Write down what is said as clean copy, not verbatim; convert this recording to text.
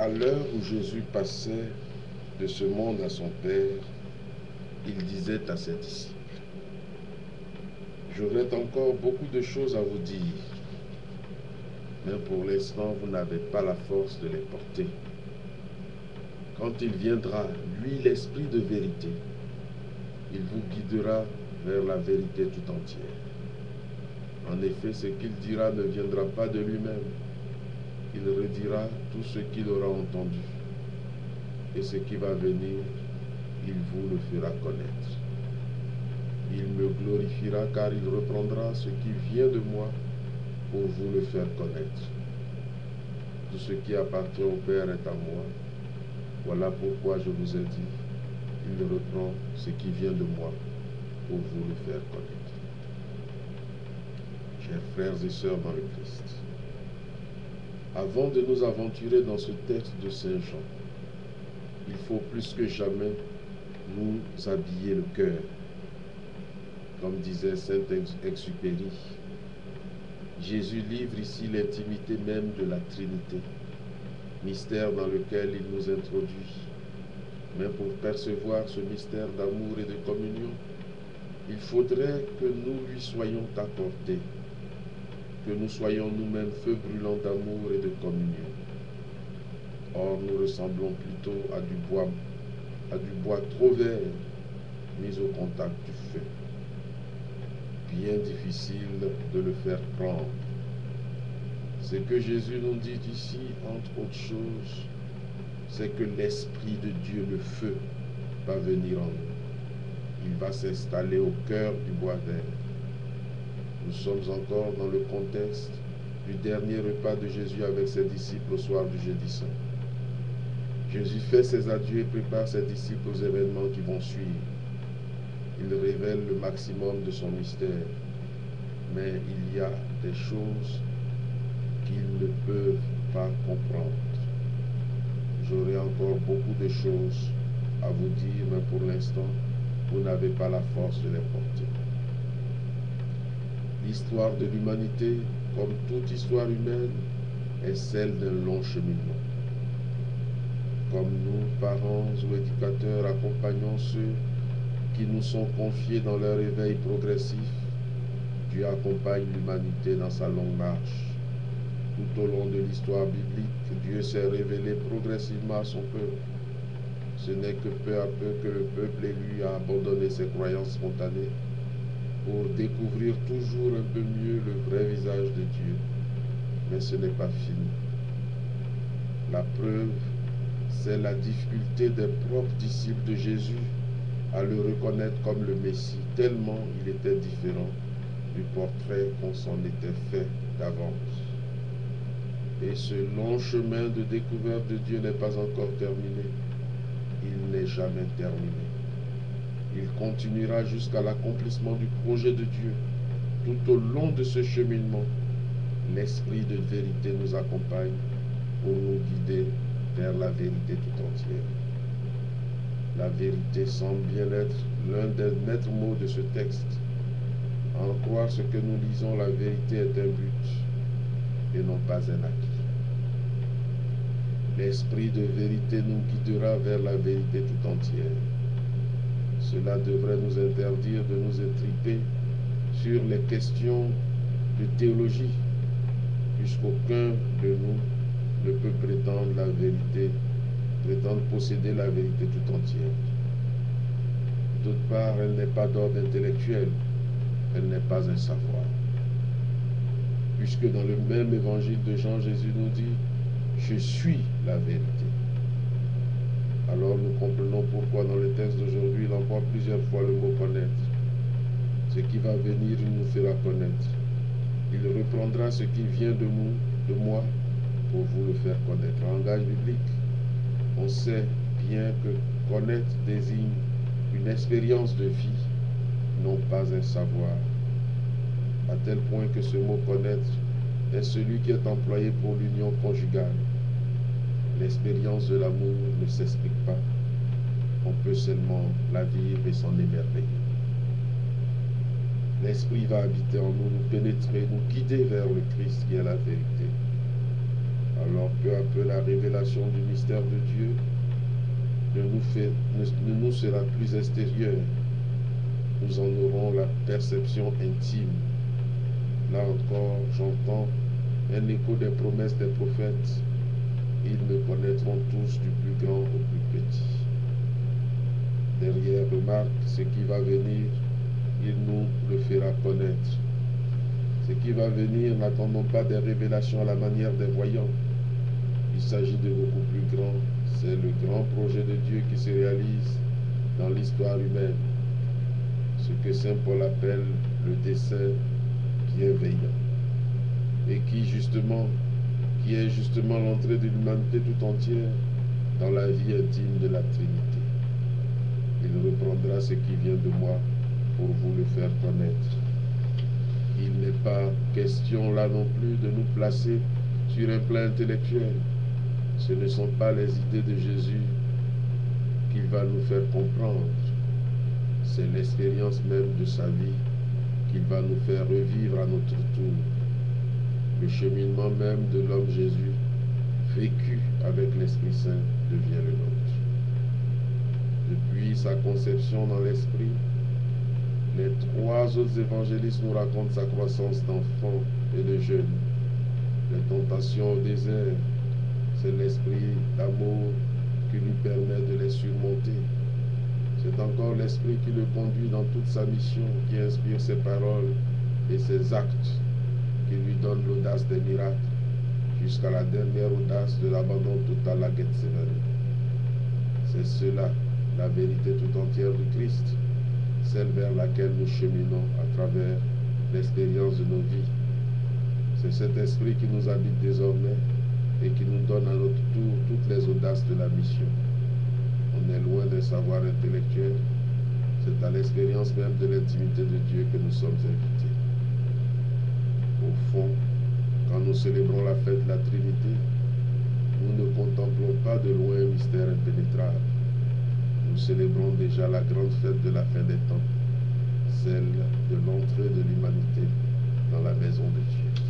À l'heure où Jésus passait de ce monde à son Père, il disait à ses disciples, « J'aurais encore beaucoup de choses à vous dire, mais pour l'instant, vous n'avez pas la force de les porter. Quand il viendra, lui, l'Esprit de vérité, il vous guidera vers la vérité tout entière. En effet, ce qu'il dira ne viendra pas de lui-même. Il redira tout ce qu'il aura entendu. Et ce qui va venir, il vous le fera connaître. Il me glorifiera car il reprendra ce qui vient de moi pour vous le faire connaître. Tout ce qui appartient au Père est à moi. Voilà pourquoi je vous ai dit, il reprend ce qui vient de moi pour vous le faire connaître. » Chers frères et sœurs dans le Christ, avant de nous aventurer dans ce texte de Saint Jean, il faut plus que jamais nous habiller le cœur. Comme disait Saint-Exupéry, Jésus livre ici l'intimité même de la Trinité, mystère dans lequel il nous introduit. Mais pour percevoir ce mystère d'amour et de communion, il faudrait que nous lui soyons accordés, que nous soyons nous-mêmes feu brûlant d'amour et de communion. Or, nous ressemblons plutôt à du bois trop vert mis au contact du feu. Bien difficile de le faire prendre. Ce que Jésus nous dit ici, entre autres choses, c'est que l'Esprit de Dieu, le feu, va venir en nous. Il va s'installer au cœur du bois vert. Nous sommes encore dans le contexte du dernier repas de Jésus avec ses disciples au soir du jeudi saint. Jésus fait ses adieux et prépare ses disciples aux événements qui vont suivre. Il révèle le maximum de son mystère, mais il y a des choses qu'ils ne peuvent pas comprendre. J'aurai encore beaucoup de choses à vous dire, mais pour l'instant, vous n'avez pas la force de les porter. L'histoire de l'humanité, comme toute histoire humaine, est celle d'un long cheminement. Comme nous, parents ou éducateurs, accompagnons ceux qui nous sont confiés dans leur éveil progressif, Dieu accompagne l'humanité dans sa longue marche. Tout au long de l'histoire biblique, Dieu s'est révélé progressivement à son peuple. Ce n'est que peu à peu que le peuple élu a abandonné ses croyances spontanées pour découvrir toujours un peu mieux le vrai visage de Dieu. Mais ce n'est pas fini. La preuve, c'est la difficulté des propres disciples de Jésus à le reconnaître comme le Messie, tellement il était différent du portrait qu'on s'en était fait d'avance. Et ce long chemin de découverte de Dieu n'est pas encore terminé. Il n'est jamais terminé. Il continuera jusqu'à l'accomplissement du projet de Dieu. Tout au long de ce cheminement, l'Esprit de vérité nous accompagne pour nous guider vers la vérité tout entière. La vérité semble bien être l'un des maîtres mots de ce texte. À en croire ce que nous lisons, la vérité est un but et non pas un acquis. L'Esprit de vérité nous guidera vers la vérité tout entière. Cela devrait nous interdire de nous intriper sur les questions de théologie, puisqu'aucun de nous ne peut prétendre la vérité, prétendre posséder la vérité tout entière. D'autre part, elle n'est pas d'ordre intellectuel, elle n'est pas un savoir. Puisque dans le même évangile de Jean, Jésus nous dit « Je suis la vérité ». Alors nous comprenons pourquoi dans le texte d'aujourd'hui, il emploie plusieurs fois le mot « connaître ». Ce qui va venir, il nous fera connaître. Il reprendra ce qui vient de moi, pour vous le faire connaître. En langage biblique, on sait bien que connaître désigne une expérience de vie, non pas un savoir. À tel point que ce mot connaître est celui qui est employé pour l'union conjugale. L'expérience de l'amour ne s'explique pas. On peut seulement la vivre et s'en émerveiller. L'Esprit va habiter en nous, nous pénétrer, nous guider vers le Christ qui est la vérité. Alors peu à peu la révélation du mystère de Dieu ne nous sera plus extérieure. Nous en aurons la perception intime. Là encore, j'entends un écho des promesses des prophètes. Ils me connaîtront tous du plus grand au plus petit. Derrière, remarque, ce qui va venir, il nous le fera connaître. Ce qui va venir, n'attendons pas des révélations à la manière des voyants. Il s'agit de beaucoup plus grand. C'est le grand projet de Dieu qui se réalise dans l'histoire humaine. Ce que Saint Paul appelle le dessein bienveillant. Et qui est justement l'entrée de l'humanité tout entière dans la vie intime de la Trinité. Il reprendra ce qui vient de moi pour vous le faire connaître. Il n'est pas question là non plus de nous placer sur un plan intellectuel. Ce ne sont pas les idées de Jésus qu'il va nous faire comprendre. C'est l'expérience même de sa vie qu'il va nous faire revivre à notre tour. Le cheminement même de l'homme Jésus, vécu avec l'Esprit Saint, devient le nôtre. Depuis sa conception dans l'Esprit, les 3 autres évangélistes nous racontent sa croissance d'enfant et de jeune. Les tentations au désert, c'est l'esprit d'amour qui lui permet de les surmonter. C'est encore l'esprit qui le conduit dans toute sa mission, qui inspire ses paroles et ses actes, qui lui donne l'audace des miracles, jusqu'à la dernière audace de l'abandon total à Gethsemane. C'est cela, la vérité tout entière du Christ, celle vers laquelle nous cheminons à travers l'expérience de nos vies. C'est cet esprit qui nous habite désormais et qui nous donne à notre tour toutes les audaces de la mission. On est loin des savoirs intellectuels, c'est à l'expérience même de l'intimité de Dieu que nous sommes invités. Au fond, quand nous célébrons la fête de la Trinité, nous ne contemplons pas de loin un mystère impénétrable. Nous célébrons déjà la grande fête de la fin des temps, celle de l'entrée de l'humanité dans la maison de Dieu.